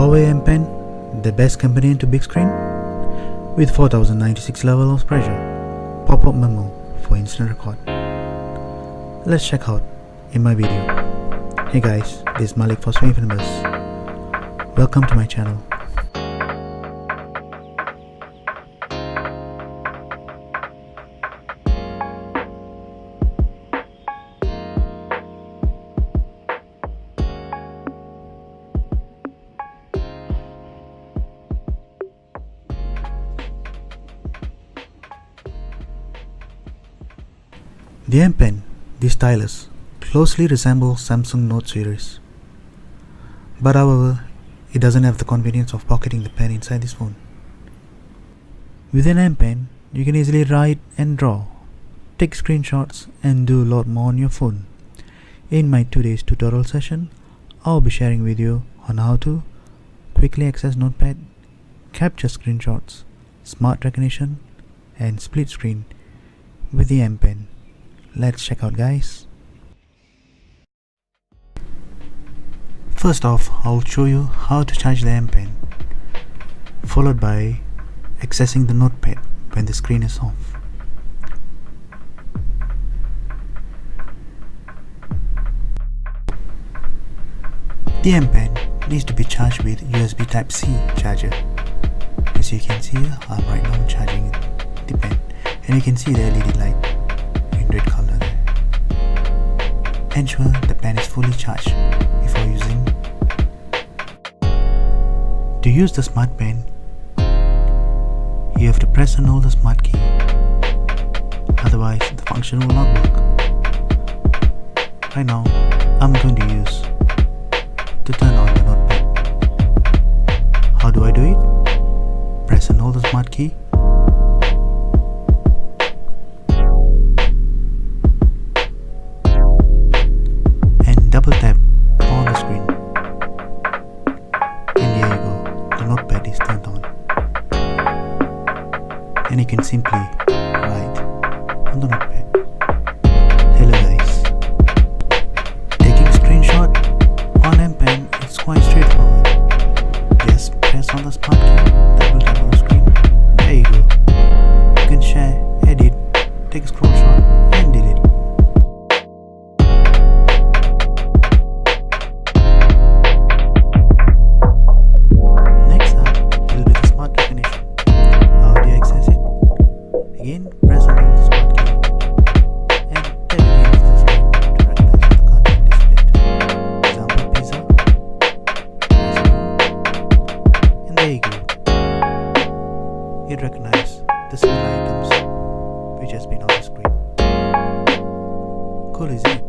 Huawei Mate, the best companion to big screen, with 4096 level of pressure, pop-up memo for instant record. Let's check out in my video. Hey guys, this is Malik for Swing Members. Welcome to my channel. The M Pen, the stylus, closely resembles Samsung Note series. But however, it doesn't have the convenience of pocketing the pen inside this phone. With an M Pen, you can easily write and draw, take screenshots and do a lot more on your phone. In my today's tutorial session, I'll be sharing with you on how to quickly access Notepad, capture screenshots, smart recognition and split screen with the M Pen. Let's check out, guys. First off, I'll show you how to charge the M Pen, followed by accessing the Notepad when the screen is off. The M Pen needs to be charged with USB Type-C charger. As you can see here, I'm right now charging the pen, and you can see the LED light in red color there. Ensure the pen is fully charged before using. To use the smart pen, you have to press and hold the smart key, otherwise the function will not work. Right now, I'm going to use to turn on the Notepad. How do I do it? Press and hold the smart key, double tap on the screen, and there you go, the Notepad is turned on, and you can simply write on the Notepad. Hello guys. Taking a screenshot on M Pen is quite straightforward. Just press on the smart key, double tap on the screen, there you go. You can share, edit, take a screenshot and delete. Again, press and hold the smart key and tap against the screen to recognize the content displayed. Example, pizza, and there you go. It recognizes the similar items which has been on the screen. Cool, isn't it?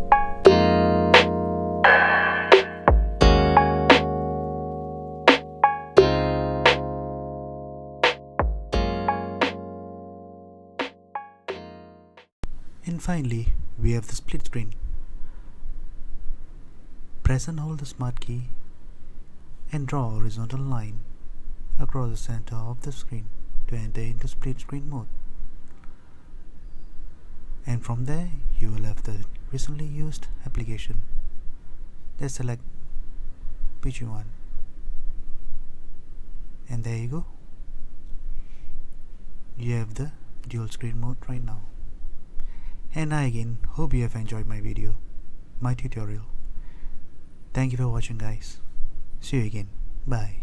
And finally, we have the split screen. Press and hold the smart key and draw a horizontal line across the center of the screen to enter into split screen mode. And from there, you will have the recently used application. Just select which you want. And there you go. You have the dual screen mode right now. And I again hope you have enjoyed my video, my tutorial. Thank you for watching, guys. See you again. Bye.